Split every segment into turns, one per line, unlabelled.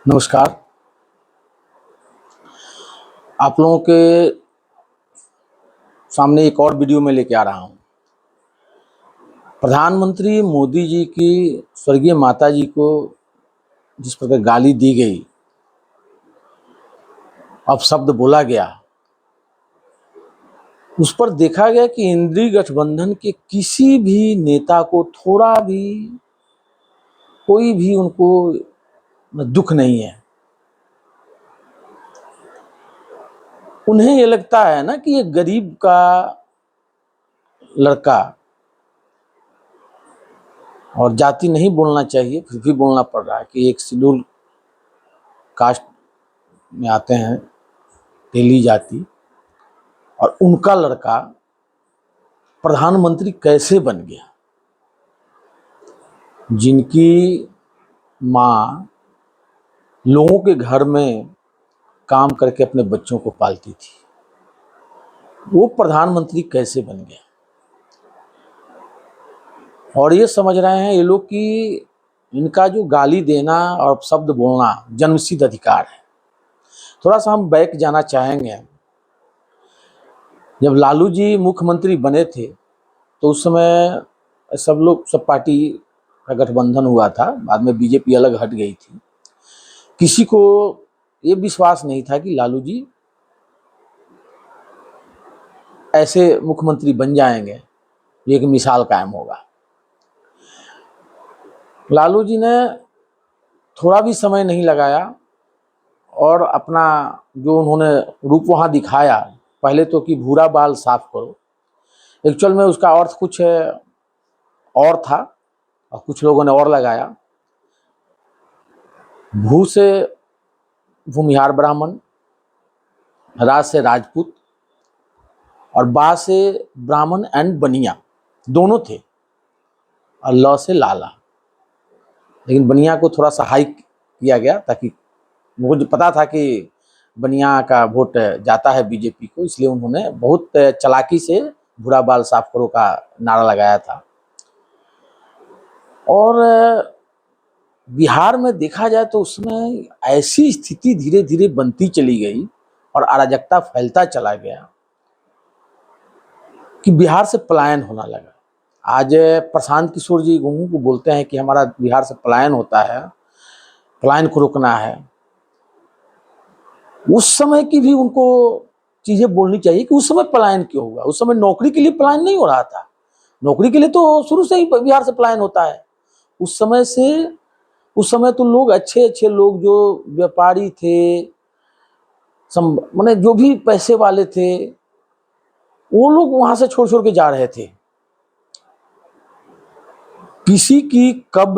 नमस्कार। आप लोगों के सामने एक और वीडियो में लेके आ रहा हूँ। प्रधानमंत्री मोदी जी की स्वर्गीय माता जी को जिस प्रकार गाली दी गई, अपशब्द बोला गया, उस पर देखा गया कि इंद्री गठबंधन के किसी भी नेता को थोड़ा भी कोई भी उनको दुख नहीं है। उन्हें ये लगता है ना कि ये गरीब का लड़का, और जाति नहीं बोलना चाहिए फिर भी बोलना पड़ रहा है कि एक शेड्यूल कास्ट में आते हैं, तेली जाति, और उनका लड़का प्रधानमंत्री कैसे बन गया, जिनकी माँ लोगों के घर में काम करके अपने बच्चों को पालती थी, वो प्रधानमंत्री कैसे बन गया। और ये समझ रहे हैं ये लोग कि इनका जो गाली देना और शब्द बोलना जन्मसिद्ध अधिकार है। थोड़ा सा हम बैक जाना चाहेंगे। जब लालू जी मुख्यमंत्री बने थे तो उस समय सब पार्टी का गठबंधन हुआ था, बाद में बीजेपी अलग हट गई थी। किसी को ये विश्वास नहीं था कि लालू जी ऐसे मुख्यमंत्री बन जाएंगे, एक मिसाल कायम होगा। लालू जी ने थोड़ा भी समय नहीं लगाया और अपना जो उन्होंने रूप वहाँ दिखाया, पहले तो कि भूरा बाल साफ करो, एक्चुअल में उसका अर्थ कुछ और था और कुछ लोगों ने और लगाया। भू से भूमिहार ब्राह्मण, राज से राजपूत, और बा से ब्राह्मण एंड बनिया दोनों थे, और ल से लाला। लेकिन बनिया को थोड़ा सा हाइक किया गया ताकि मुझे पता था कि बनिया का वोट जाता है बीजेपी को, इसलिए उन्होंने बहुत चालाकी से भूरा बाल साफ करो का नारा लगाया था। और बिहार में देखा जाए तो उसमें ऐसी स्थिति धीरे धीरे बनती चली गई और अराजकता फैलता चला गया कि बिहार से पलायन होना लगा। आज प्रशांत किशोर जी गुंगू को बोलते हैं कि हमारा बिहार से पलायन होता है, पलायन को रोकना है। उस समय की भी उनको चीजें बोलनी चाहिए कि उस समय पलायन क्यों हुआ। उस समय नौकरी के लिए पलायन नहीं हो रहा था, नौकरी के लिए तो शुरू से ही बिहार से पलायन होता है। उस समय तो लोग अच्छे अच्छे लोग जो व्यापारी थे, माने जो भी पैसे वाले थे, वो लोग वहां से छोड़ छोड़ के जा रहे थे। किसी की कब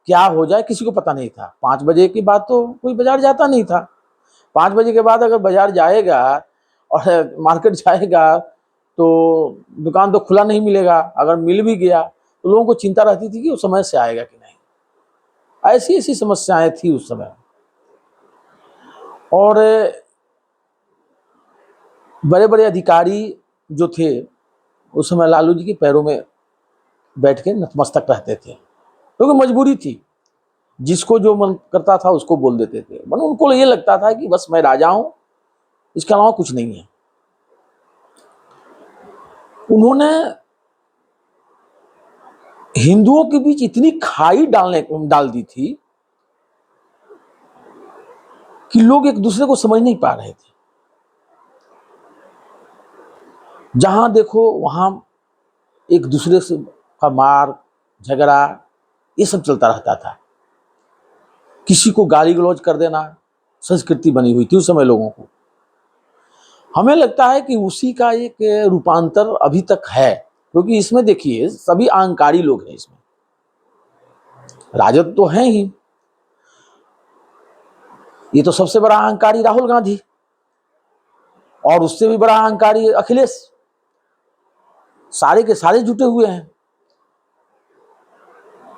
क्या हो जाए किसी को पता नहीं था। 5 बजे के बाद तो कोई बाजार जाता नहीं था। 5 बजे के बाद अगर बाजार जाएगा और मार्केट जाएगा तो दुकान तो खुला नहीं मिलेगा। अगर मिल भी गया तो लोगों को चिंता रहती थी कि वो समय से आएगा कि नहीं। ऐसी ऐसी समस्याएं थी उस समय। और बड़े बड़े अधिकारी जो थे उस समय लालू जी के पैरों में बैठ के नतमस्तक रहते थे, क्योंकि तो मजबूरी थी। जिसको जो मन करता था उसको बोल देते थे। मतलब उनको ये लगता था कि बस मैं राजा हूं, इसके अलावा कुछ नहीं है। उन्होंने हिंदुओं के बीच इतनी खाई डाल दी थी कि लोग एक दूसरे को समझ नहीं पा रहे थे। जहां देखो वहां एक दूसरे से का मार झगड़ा ये सब चलता रहता था। किसी को गाली गलौज कर देना संस्कृति बनी हुई थी उस समय लोगों को। हमें लगता है कि उसी का एक रूपांतर अभी तक है, क्योंकि इसमें देखिए सभी अहंकारी लोग हैं। इसमें राजद तो है ही, ये तो सबसे बड़ा अहंकारी राहुल गांधी, और उससे भी बड़ा अहंकारी अखिलेश। सारे के सारे जुटे हुए हैं।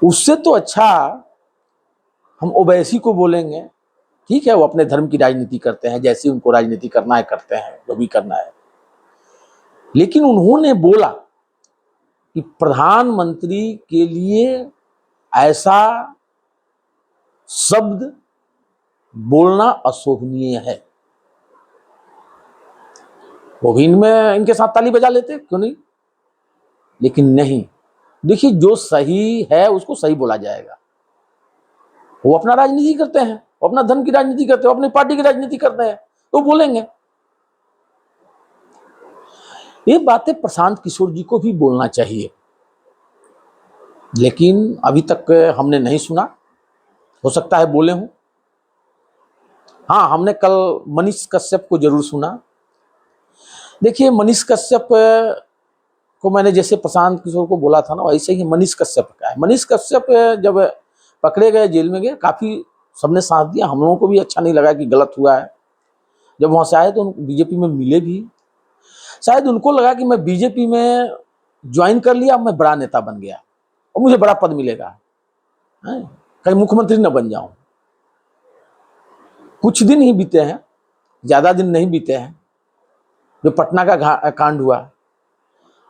उससे तो अच्छा हम ओवैसी को बोलेंगे, ठीक है, वो अपने धर्म की राजनीति करते हैं, जैसी उनको राजनीति करना है करते हैं, जो भी करना है। लेकिन उन्होंने बोला कि प्रधानमंत्री के लिए ऐसा शब्द बोलना अशोभनीय है। वो भी इनमें इनके साथ ताली बजा लेते, क्यों नहीं, लेकिन नहीं। देखिए, जो सही है उसको सही बोला जाएगा। वो अपना राजनीति करते हैं, वो अपना धर्म की राजनीति करते हैं, वो अपनी पार्टी की राजनीति करते हैं, तो बोलेंगे। ये बातें प्रशांत किशोर जी को भी बोलना चाहिए, लेकिन अभी तक हमने नहीं सुना। हो सकता है बोले हों। हाँ, हमने कल मनीष कश्यप को जरूर सुना। देखिए, मनीष कश्यप को मैंने जैसे प्रशांत किशोर को बोला था ना, वैसे ही मनीष कश्यप का है। मनीष कश्यप जब पकड़े गए, जेल में गए, काफ़ी सबने साथ दिया। हम लोगों को भी अच्छा नहीं लगा कि गलत हुआ है। जब वहाँ से आए तो बीजेपी में मिले भी। शायद उनको लगा कि मैं बीजेपी में ज्वाइन कर लिया, मैं बड़ा नेता बन गया और मुझे बड़ा पद मिलेगा, कहीं मुख्यमंत्री न बन जाऊं। कुछ दिन ही बीते हैं, ज़्यादा दिन नहीं बीते हैं, जो पटना का कांड हुआ।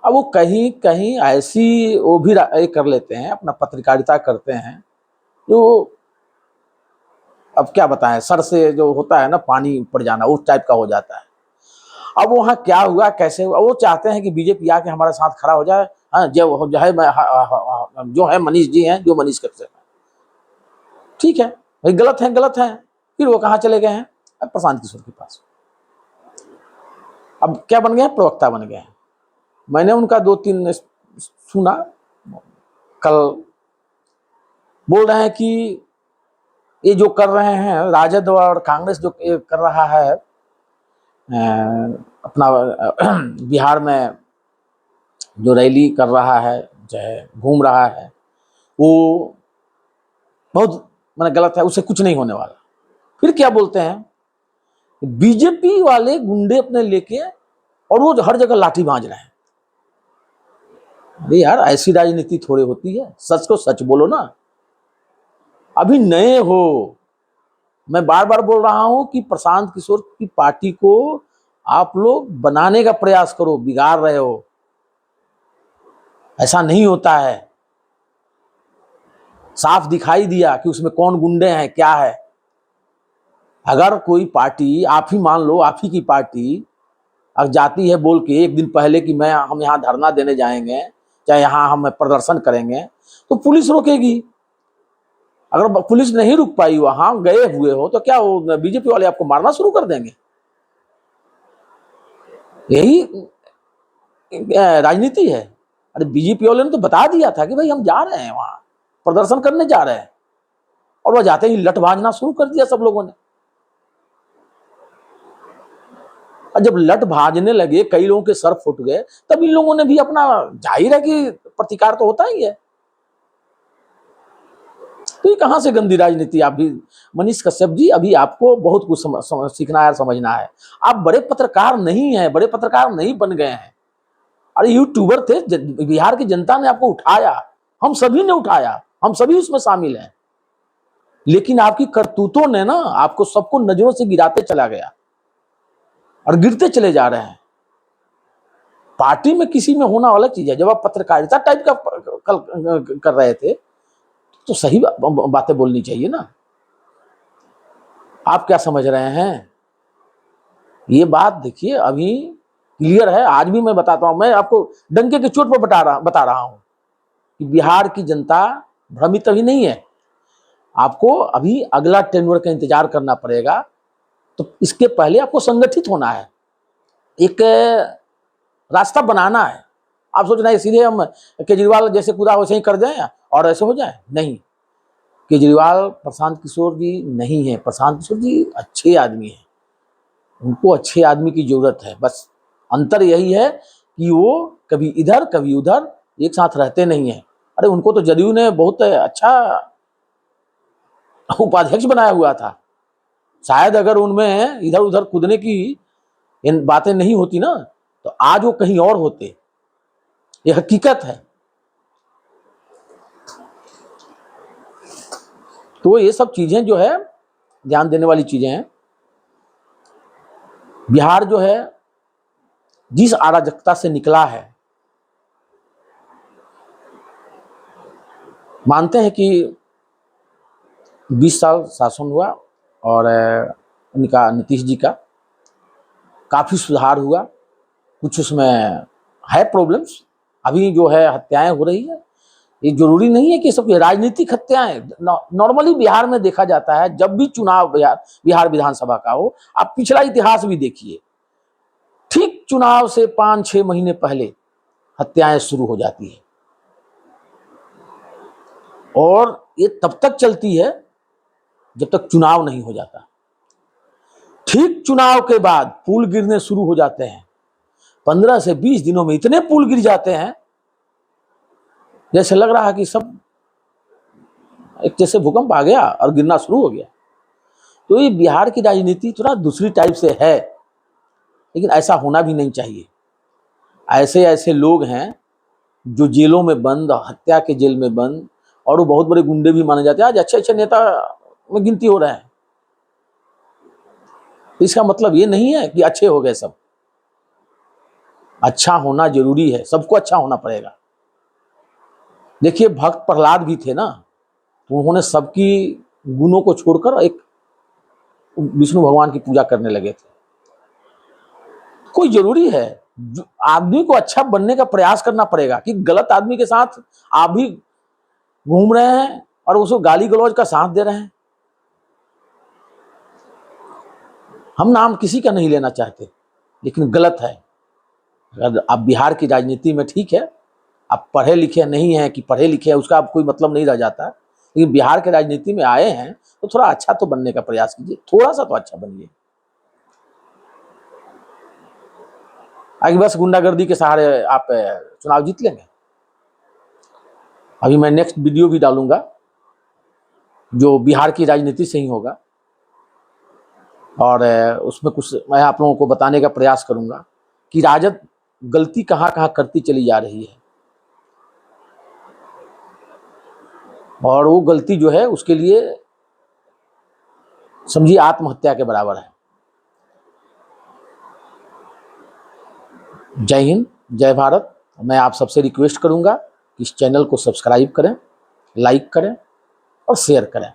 अब वो कहीं कहीं ऐसी वो भी कर लेते हैं, अपना पत्रकारिता करते हैं, जो अब क्या बताएं, सर से जो होता है ना पानी ऊपर जाना, उस टाइप का हो जाता है। अब वहाँ क्या हुआ, कैसे हुआ, वो चाहते हैं कि बीजेपी आके हमारे साथ खड़ा हो जाए। हाँ, जो है मनीष जी हैं, जो मनीष करते हैं, ठीक है भाई, गलत है गलत है। फिर वो कहाँ चले गए हैं? अब प्रशांत किशोर के पास। अब क्या बन गए हैं? प्रवक्ता बन गए हैं। मैंने उनका 2-3 सुना, कल बोल रहे हैं कि ये जो कर रहे हैं राजद और कांग्रेस, जो कर रहा है अपना बिहार में जो रैली कर रहा है, चाहे घूम रहा है, वो बहुत मैंने गलत है, उससे कुछ नहीं होने वाला। फिर क्या बोलते हैं, बीजेपी वाले गुंडे अपने लेके और वो हर जगह लाठी भांज रहे हैं। अरे यार, ऐसी राजनीति थोड़ी होती है। सच को सच बोलो ना। अभी नए हो, मैं बार बार बोल रहा हूं कि प्रशांत किशोर की पार्टी को आप लोग बनाने का प्रयास करो, बिगाड़ रहे हो। ऐसा नहीं होता है। साफ दिखाई दिया कि उसमें कौन गुंडे हैं, क्या है। अगर कोई पार्टी, आप ही मान लो, आप ही की पार्टी अगर जाती है बोल के एक दिन पहले कि हम यहाँ धरना देने जाएंगे, चाहे यहाँ हम प्रदर्शन करेंगे, तो पुलिस रोकेगी। अगर पुलिस नहीं रुक पाई, वहां गए हुए हो, तो क्या वो बीजेपी वाले आपको मारना शुरू कर देंगे? यही राजनीति है। अरे बीजेपी वाले ने तो बता दिया था कि भाई हम जा रहे हैं, वहां प्रदर्शन करने जा रहे हैं, और वह जाते ही लठ भांजना शुरू कर दिया सब लोगों ने। और जब लठ भाजने लगे, कई लोगों के सर फुट गए, तब इन लोगों ने भी अपना, जाहिर है कि प्रतिकार तो होता ही है। तो ये कहां से गंदी राजनीति? आप भी मनीष कश्यप जी, अभी आपको बहुत कुछ सीखना है, समझना है। आप बड़े पत्रकार नहीं हैं, बड़े पत्रकार नहीं बन गए हैं। अरे यूट्यूबर थे, बिहार की जनता ने आपको उठाया, हम सभी ने उठाया, हम सभी उसमें शामिल हैं। लेकिन आपकी करतूतों ने ना आपको सबको नजरों से गिराते चला गया और गिरते चले जा रहे हैं। पार्टी में किसी में होना अलग चीज है। जब आप पत्रकारिता टाइप का कर रहे थे, तो सही बातें बोलनी चाहिए ना। आप क्या समझ रहे हैं? ये बात देखिए, अभी क्लियर है। आज भी मैं बताता हूं, मैं आपको डंके की चोट पर बता रहा हूं कि बिहार की जनता भ्रमित अभी नहीं है। आपको अभी अगला टेन्योर का इंतजार करना पड़ेगा। तो इसके पहले आपको संगठित होना है, एक रास्ता बनाना है। आप सोच रहे हैं सीधे हम केजरीवाल जैसे कूदा वैसे ही कर जाए और ऐसे हो जाए? नहीं, केजरीवाल प्रशांत किशोर जी नहीं है। प्रशांत किशोर जी अच्छे आदमी हैं, उनको अच्छे आदमी की जरूरत है। बस अंतर यही है कि वो कभी इधर कभी उधर एक साथ रहते नहीं है। अरे उनको तो जदयू ने बहुत अच्छा उपाध्यक्ष बनाया हुआ था। शायद अगर उनमें इधर उधर कूदने की इन बातें नहीं होती ना, तो आज वो कहीं और होते। ये हकीकत है। तो ये सब चीजें जो है ध्यान देने वाली चीजें हैं। बिहार जो है जिस अराजकता से निकला है, मानते हैं कि 20 साल शासन हुआ, और इनका नीतीश जी का काफ़ी सुधार हुआ। कुछ उसमें है प्रॉब्लम्स, अभी जो है हत्याएं हो रही है, ये जरूरी नहीं है कि सब राजनीतिक हत्याएं। नॉर्मली बिहार में देखा जाता है, जब भी चुनाव बिहार विधानसभा का हो, आप पिछला इतिहास भी देखिए, ठीक चुनाव से 5-6 महीने पहले हत्याएं शुरू हो जाती है और ये तब तक चलती है जब तक चुनाव नहीं हो जाता। ठीक चुनाव के बाद पुल गिरने शुरू हो जाते हैं, 15 से 20 दिनों में इतने पुल गिर जाते हैं जैसे लग रहा है कि सब एक जैसे भूकंप आ गया और गिरना शुरू हो गया। तो ये बिहार की राजनीति थोड़ा दूसरी टाइप से है, लेकिन ऐसा होना भी नहीं चाहिए। ऐसे ऐसे लोग हैं जो जेलों में बंद, हत्या के जेल में बंद, और वो बहुत बड़े गुंडे भी माने जाते हैं, आज अच्छे अच्छे नेता में गिनती हो रहे हैं। इसका मतलब ये नहीं है कि अच्छे हो गए सब। अच्छा होना जरूरी है, सबको अच्छा होना पड़ेगा। देखिए भक्त प्रहलाद भी थे ना, तो उन्होंने सबकी गुणों को छोड़कर एक विष्णु भगवान की पूजा करने लगे थे। कोई जरूरी है, आदमी को अच्छा बनने का प्रयास करना पड़ेगा कि गलत आदमी के साथ आप भी घूम रहे हैं और उसको गाली गलौज का साथ दे रहे हैं। हम नाम किसी का नहीं लेना चाहते, लेकिन गलत है। अगर आप बिहार की राजनीति में, ठीक है आप पढ़े लिखे नहीं हैं कि पढ़े लिखे हैं, उसका आप कोई मतलब नहीं रह जाता, लेकिन बिहार के राजनीति में आए हैं तो थोड़ा अच्छा तो बनने का प्रयास कीजिए, थोड़ा सा तो अच्छा बनिए। आगे बस गुंडागर्दी के सहारे आप चुनाव जीत लेंगे। अभी मैं नेक्स्ट वीडियो भी डालूंगा जो बिहार की राजनीति से ही होगा, और उसमें कुछ मैं आप लोगों को बताने का प्रयास करूंगा कि राजद गलती कहाँ कहाँ करती चली जा रही है, और वो गलती जो है उसके लिए समझिए आत्महत्या के बराबर है। जय हिंद, जय भारत। मैं आप सबसे रिक्वेस्ट करूंगा कि इस चैनल को सब्सक्राइब करें, लाइक करें और शेयर करें।